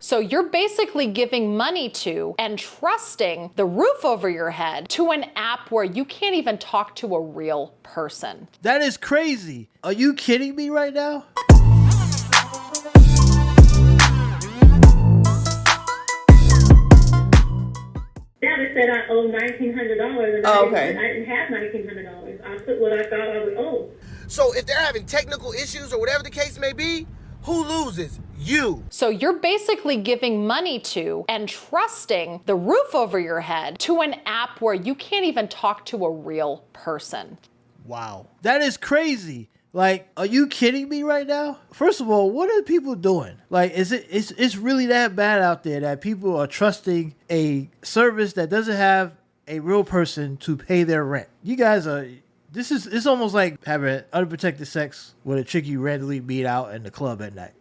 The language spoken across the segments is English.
So you're basically giving money to and trusting the roof over your head to an app where you can't even talk to a real person. That is crazy. Are you kidding me right now? Dad said I owe $1,900 and I didn't have $1,900. I put what I thought I would owe. So if they're having technical issues or whatever the case may be, who loses? You. So you're basically giving money to and trusting the roof over your head to an app where you can't even talk to a real person. Wow. That is crazy. Like, are you kidding me right now? First of all, what are people doing? Like, it's really that bad out there that people are trusting a service that doesn't have a real person to pay their rent? You guys are, it's almost like having unprotected sex with a chick you randomly meet out in the club at night.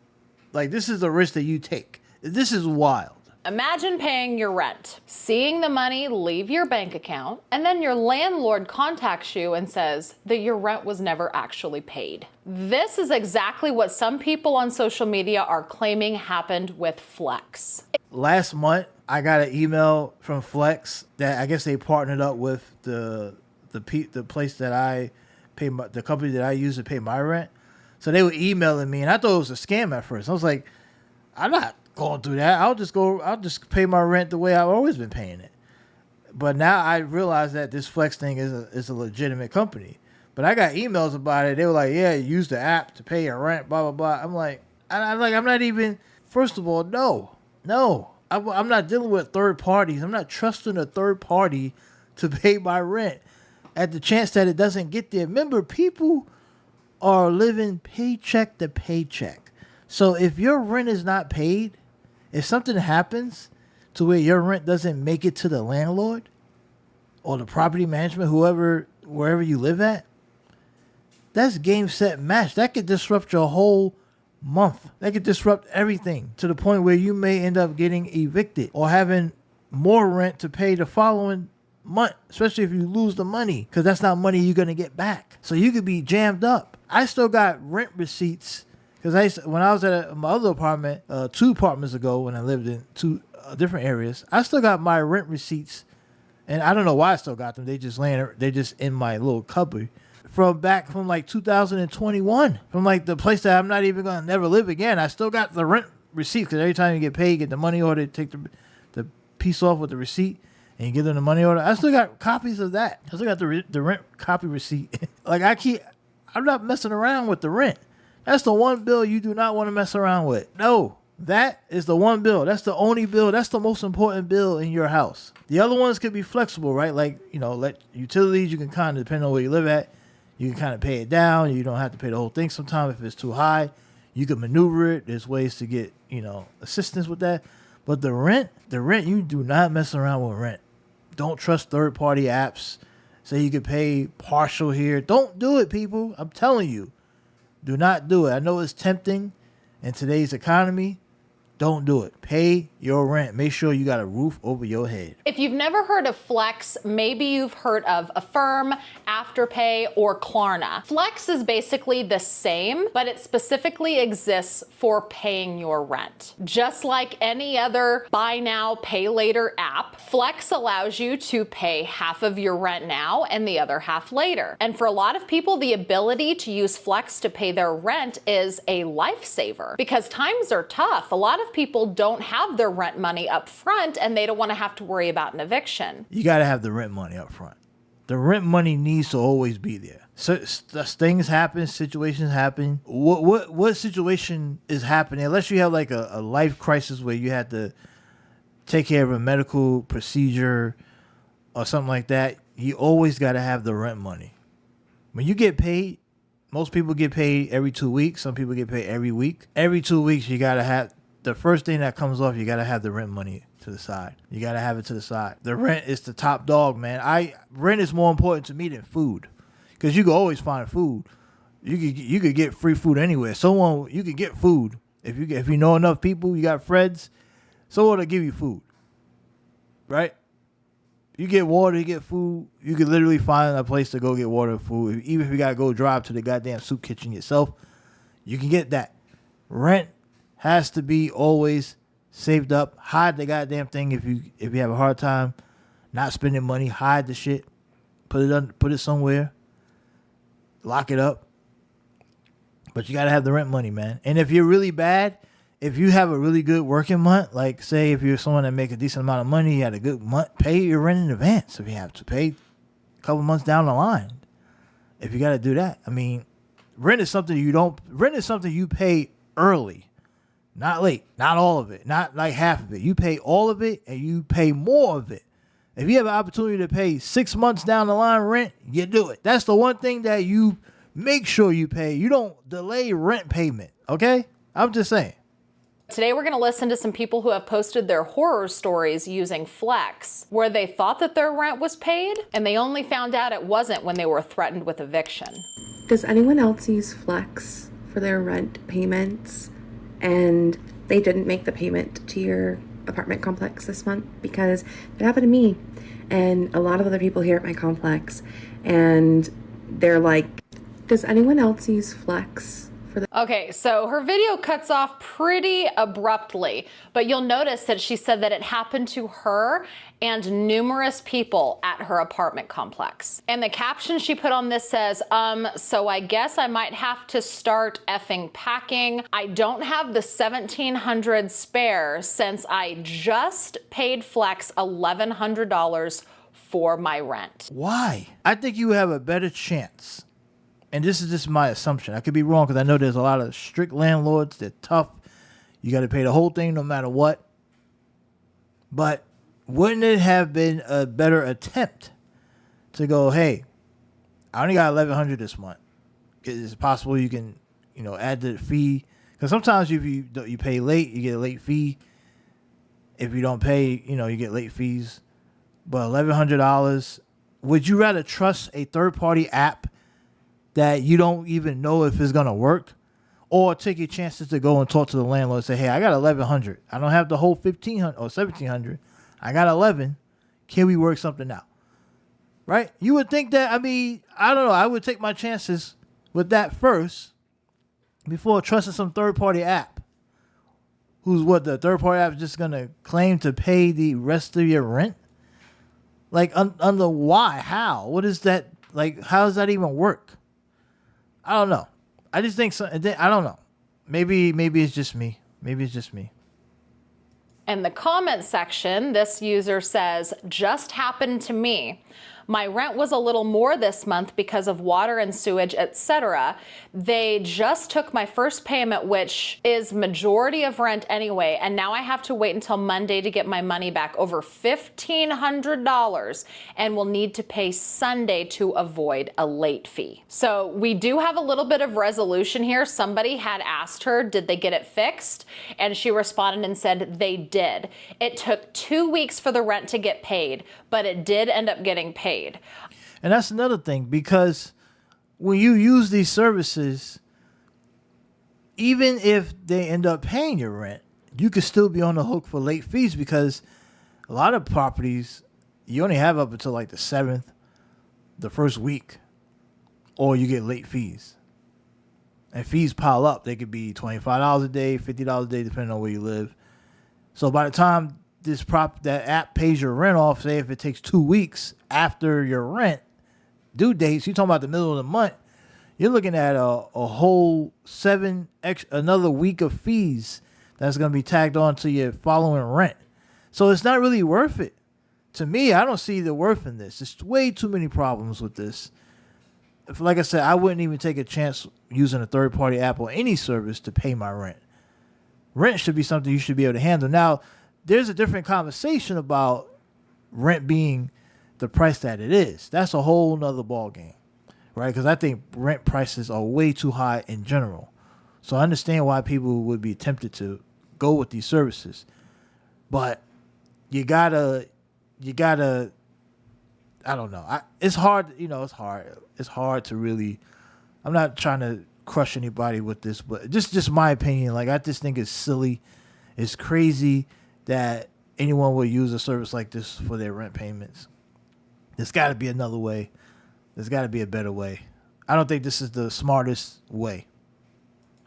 Like, this is a risk that you take. This is wild. Imagine paying your rent, seeing the money leave your bank account, and then your landlord contacts you and says that your rent was never actually paid. This is exactly what some people on social media are claiming happened with Flex. Last month, I got an email from Flex that I guess they partnered up with the place that I pay the company that I use to pay my rent. So they were emailing me, and I thought it was a scam at first. I was like, I'm not going through that. I'll just pay my rent the way I've always been paying it. But now I realize that this Flex thing is a legitimate company. But I got emails about it. They were like, yeah, use the app to pay your rent, blah, blah, blah. I'm like, I'm not even, first of all, no. I'm not dealing with third parties. I'm not trusting a third party to pay my rent at the chance that it doesn't get there. Remember, people are living paycheck to paycheck. So if your rent is not paid, if something happens to where your rent doesn't make it to the landlord or the property management, wherever you live at, that's game, set, match. That could disrupt your whole month. That could disrupt everything to the point where you may end up getting evicted or having more rent to pay the following month, especially if you lose the money, because that's not money you're going to get back. So you could be jammed up. I still got rent receipts. Because when I was at my other apartment 2 apartments ago, when I lived in 2 different areas, I still got my rent receipts, and I don't know why I still got them. They just in my little cupboard from like 2021, from like the place that I'm not even gonna never live again. I still got the rent receipts because every time you get paid, you get the money order, take the piece off with the receipt, and you give them the money order. I still got copies of that. I still got the rent copy receipt. Like I'm not messing around with the rent. That's the one bill you do not want to mess around with. No, that is the one bill. That's the only bill. That's the most important bill in your house. The other ones could be flexible, right? Like, like utilities, you can kind of, depending on where you live at, you can kind of pay it down. You don't have to pay the whole thing sometimes if it's too high. You can maneuver it. There's ways to get, assistance with that. But the rent, you do not mess around with rent. Don't trust third-party apps. Say you could pay partial here. Don't do it, people. I'm telling you. Do not do it. I know it's tempting in today's economy. Don't do it. Pay your rent. Make sure you got a roof over your head. If you've never heard of Flex, maybe you've heard of Affirm, Afterpay, or Klarna. Flex is basically the same, but it specifically exists for paying your rent. Just like any other buy now, pay later app, Flex allows you to pay half of your rent now and the other half later. And for a lot of people, the ability to use Flex to pay their rent is a lifesaver because times are tough. A lot of people don't have their rent money up front and they don't want to have to worry about an eviction. You got to have the rent money up front. The rent money needs to always be there. So things happen, situations happen. What situation is happening? Unless you have like a life crisis where you have to take care of a medical procedure or something like that, you always got to have the rent money. When you get paid, most people get paid every 2 weeks. Some people get paid every week. Every 2 weeks, you got to have the first thing that comes off, you got to have the rent money to the side. You got to have it to the side. The rent is the top dog, man. Rent is more important to me than food because you can always find food. You could get free food anywhere. You could get food. If you know enough people, you got friends, someone will give you food, right? You get water, you get food. You could literally find a place to go get water and food. Even if you got to go drive to the goddamn soup kitchen yourself, you can get that. Rent has to be always saved up. Hide the goddamn thing if you have a hard time not spending money. Hide the shit. Put it somewhere. Lock it up. But you gotta have the rent money, man. And if you're really bad, if you have a really good working month, like say if you're someone that make a decent amount of money, you had a good month, pay your rent in advance if you have to. Pay a couple months down the line. If you gotta do that. I mean, rent is something you pay early. Not late. Not all of it. Not like half of it. You pay all of it and you pay more of it. If you have an opportunity to pay 6 months down the line rent, you do it. That's the one thing that you make sure you pay. You don't delay rent payment, okay? I'm just saying. Today we're going to listen to some people who have posted their horror stories using Flex, where they thought that their rent was paid, and they only found out it wasn't when they were threatened with eviction. Does anyone else use Flex for their rent payments and they didn't make the payment to your apartment complex this month? Because it happened to me and a lot of other people here at my complex, and they're like, does anyone else use Flex for the... Okay, so her video cuts off pretty abruptly, but you'll notice that she said that it happened to her and numerous people at her apartment complex. And the caption she put on this says, so I guess I might have to start effing packing. I don't have the $1,700 spare since I just paid Flex $1,100 for my rent. Why? I think you have a better chance. And this is just my assumption. I could be wrong because I know there's a lot of strict landlords. They're tough. You got to pay the whole thing no matter what. But wouldn't it have been a better attempt to go, hey, I only got $1,100 this month. Is it possible you can, add the fee? Because sometimes if you pay late, you get a late fee. If you don't pay, you get late fees. But $1,100, would you rather trust a third-party app that you don't even know if it's going to work, or take your chances to go and talk to the landlord and say, hey, I got $1,100. I don't have the whole $1,500 or $1,700. I got $1,100. Can we work something out? Right? You would think that, I don't know. I would take my chances with that first before trusting some third-party app. The third-party app is just going to claim to pay the rest of your rent? Like, under why? How? What is that? Like, how does that even work? I don't know. I just think so. I don't know. Maybe it's just me. In the comment section, this user says, just happened to me. My rent was a little more this month because of water and sewage, etc. They just took my first payment, which is majority of rent anyway, and now I have to wait until Monday to get my money back, over $1,500, and will need to pay Sunday to avoid a late fee. So we do have a little bit of resolution here. Somebody had asked her, did they get it fixed? And she responded and said they did. It took 2 weeks for the rent to get paid, but it did end up getting paid. And that's another thing, because when you use these services, even if they end up paying your rent, you could still be on the hook for late fees, because a lot of properties, you only have up until like the 7th, the first week, or you get late fees. And fees pile up. They could be $25 a day, $50 a day, depending on where you live. So by the time that app pays your rent off, say if it takes 2 weeks after your rent due dates, you're talking about the middle of the month, you're looking at a whole another week of fees that's going to be tagged on to your following rent. So it's not really worth it. To me, I don't see the worth in this. There's way too many problems with this. Like I said, I wouldn't even take a chance using a third-party app or any service to pay my rent. Rent should be something you should be able to handle. Now, there's a different conversation about rent being the price that it is. That's a whole nother ballgame, right? Because I think rent prices are way too high in general. So I understand why people would be tempted to go with these services. But you gotta, I don't know. It's hard, It's hard to really, I'm not trying to crush anybody with this, but just my opinion. Like, I just think it's silly. It's crazy that anyone would use a service like this for their rent payments. There's got to be another way. There's got to be a better way. I don't think this is the smartest way.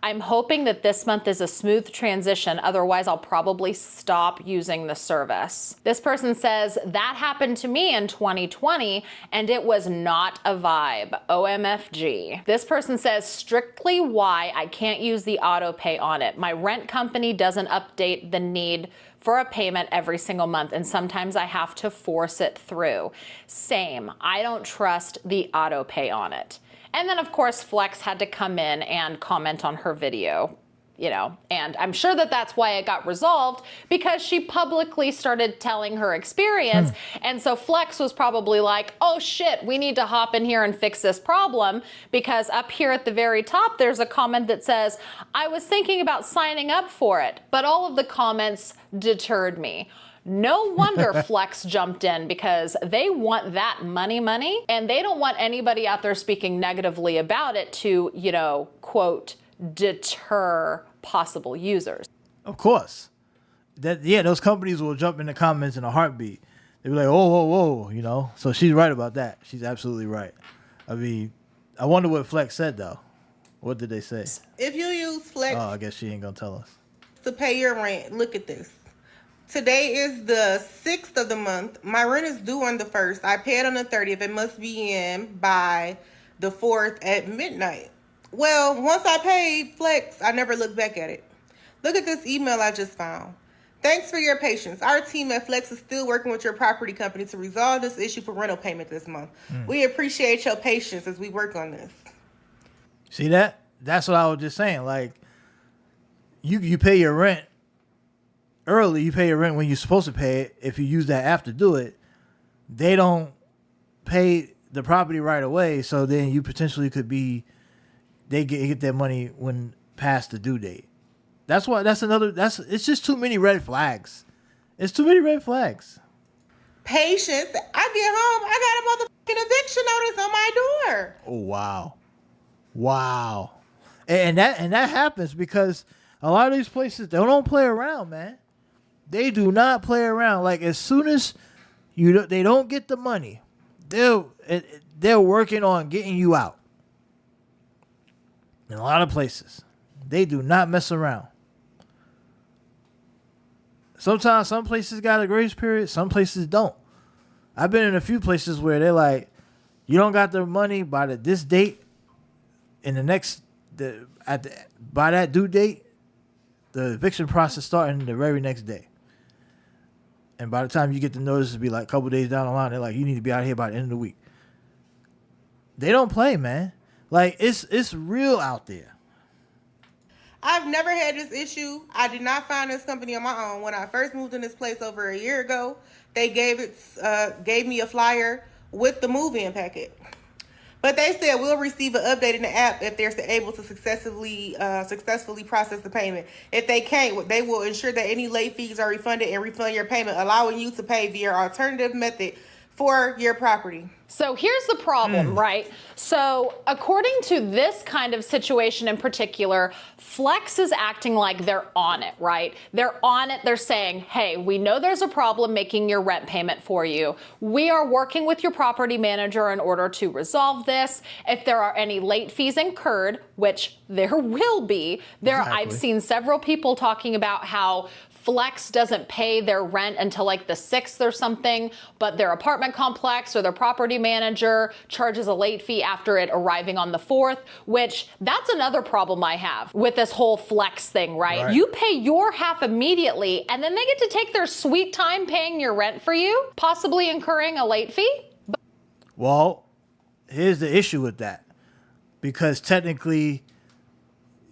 I'm hoping that this month is a smooth transition. Otherwise, I'll probably stop using the service. This person says, that happened to me in 2020 and it was not a vibe. OMFG. This person says, strictly why I can't use the auto pay on it. My rent company doesn't update the need for a payment every single month, and sometimes I have to force it through. Same. I don't trust the auto pay on it. And then, of course, Flex had to come in and comment on her video, and I'm sure that that's why it got resolved, because she publicly started telling her experience. And so Flex was probably like, oh shit, we need to hop in here and fix this problem, because up here at the very top, there's a comment that says, I was thinking about signing up for it, but all of the comments deterred me. No wonder Flex jumped in, because they want that money, and they don't want anybody out there speaking negatively about it to, quote, deter possible users. Of course. Those companies will jump in the comments in a heartbeat. They'll be like, whoa. So she's right about that. She's absolutely right. I mean, I wonder what Flex said, though. What did they say? If you use Flex I guess she ain't going to tell us. to pay your rent, look at this. Today is the 6th of the month. My rent is due on the 1st. I pay it on the 30th. It must be in by the 4th at midnight. Well, once I paid Flex, I never looked back at it. Look at this email I just found. Thanks for your patience. Our team at Flex is still working with your property company to resolve this issue for rental payment this month. We appreciate your patience as we work on this. See that? That's what I was just saying. Like, you pay your rent early. You pay your rent when you're supposed to pay it. If you use that app to do it, they don't pay the property right away. So then you potentially could be, they get their money when past the due date. It's just too many red flags. It's too many red flags. Patience. I get home, I got a motherfucking eviction notice on my door. Oh, wow. And that happens because a lot of these places, they don't play around, man. They do not play around. Like, as soon as they don't get the money, they're working on getting you out. In a lot of places, they do not mess around. Sometimes some places got a grace period, some places don't. I've been in a few places where they're like, you don't got the money by this date, and by that due date, the eviction process starting the very next day. And by the time you get the notice, it'll be like a couple days down the line. They're like, you need to be out here by the end of the week. They don't play, man. Like, it's real out there. I've never had this issue. I did not find this company on my own. When I first moved in this place over a year ago, they gave me a flyer with the move-in packet. But they said we'll receive an update in the app if they're able to successfully process the payment. If they can't, they will ensure that any late fees are refunded and refund your payment, allowing you to pay via alternative method for your property. So here's the problem, right? So according to this kind of situation in particular, Flex is acting like they're on it, right? They're on it. They're saying, hey, we know there's a problem making your rent payment for you. We are working with your property manager in order to resolve this. If there are any late fees incurred, which there will be, I've seen several people talking about how Flex doesn't pay their rent until like the 6th or something, but their apartment complex or their property manager charges a late fee after it arriving on the 4th, which that's another problem I have with this whole Flex thing, right? You pay your half immediately and then they get to take their sweet time paying your rent for you, possibly incurring a late fee. Well, here's the issue with that. Because technically,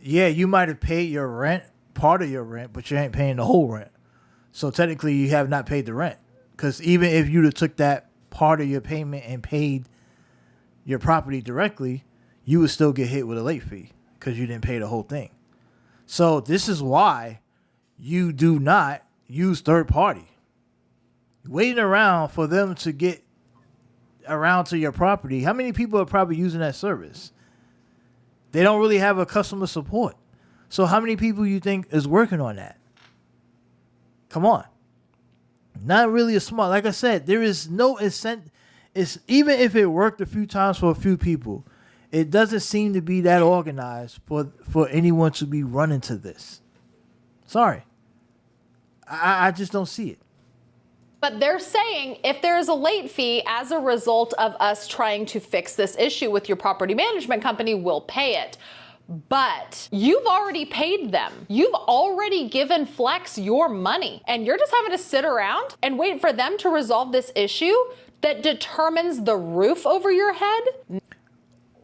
yeah, you might have paid your rent, part of your rent, but you ain't paying the whole rent. So technically you have not paid the rent, because even if you'd have took that part of your payment and paid your property directly, you would still get hit with a late fee because you didn't pay the whole thing. So this is why you do not use third party. Waiting around for them to get around to your property. How many people are probably using that service? They don't really have a customer support. So how many people you think is working on that? Come on. Not really a smart. Like I said, there is no incentive. Even if it worked a few times for a few people, It doesn't seem to be that organized for anyone to be running to this. Sorry. I just don't see it. But they're saying if there is a late fee as a result of us trying to fix this issue with your property management company, we'll pay it. But you've already paid them. You've already given Flex your money. And you're just having to sit around and wait for them to resolve this issue that determines the roof over your head?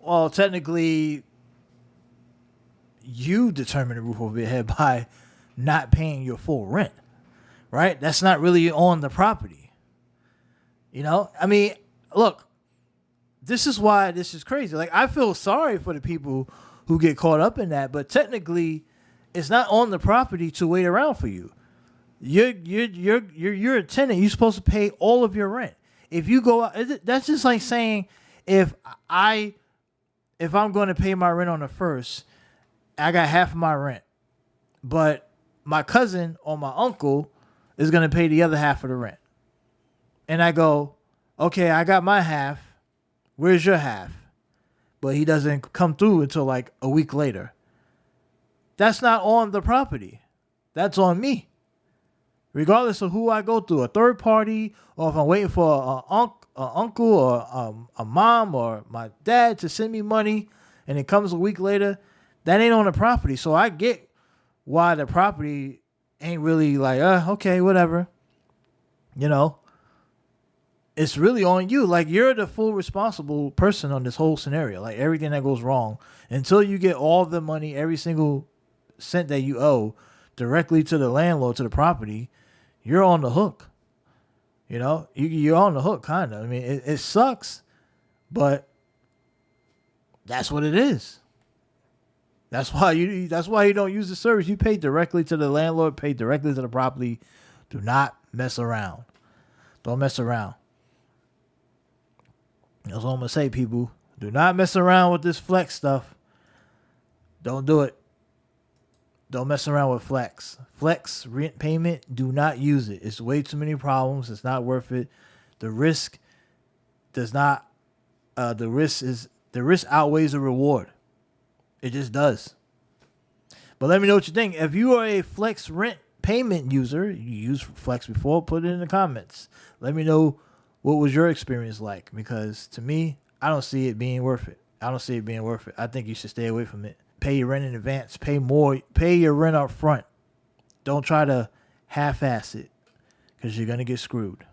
Well, technically, you determine the roof over your head by not paying your full rent, right? That's not really on the property. You know? I mean, look, this is why this is crazy. Like, I feel sorry for the people who get caught up in that, but technically, it's not on the property to wait around for you. You're a tenant. You're supposed to pay all of your rent. If you go out, that's just like saying if I'm going to pay my rent on the 1st, I got half of my rent, but my cousin or my uncle is going to pay the other half of the rent. And I go, okay, I got my half. Where's your half? But he doesn't come through until like a week later. That's not on the property. That's on me. Regardless of who I go through, a third party, or if I'm waiting for an uncle or a mom or my dad to send me money and it comes a week later, that ain't on the property. So I get why the property ain't really like, okay, whatever. You know, it's really on you. Like, you're the full responsible person on this whole scenario. Like, everything that goes wrong, until you get all the money, every single cent that you owe directly to the landlord, to the property, you're on the hook. You know, you're on the hook, kind of. I mean, it sucks, but that's what it is. That's why you don't use the service. You pay directly to the landlord, pay directly to the property. Do not mess around. Don't mess around. That's all I'm going to say, people. Do not mess around with this Flex stuff. Don't do it. Don't mess around with Flex. Flex rent payment, do not use it. It's way too many problems. It's not worth it. The risk outweighs the reward. It just does. But let me know what you think. If you are a Flex rent payment user, you used Flex before, put it in the comments. Let me know what was your experience like, because to me, I don't see it being worth it. I think you should stay away from it. Pay your rent in advance. Pay your rent up front. Don't try to half-ass it, because you're going to get screwed.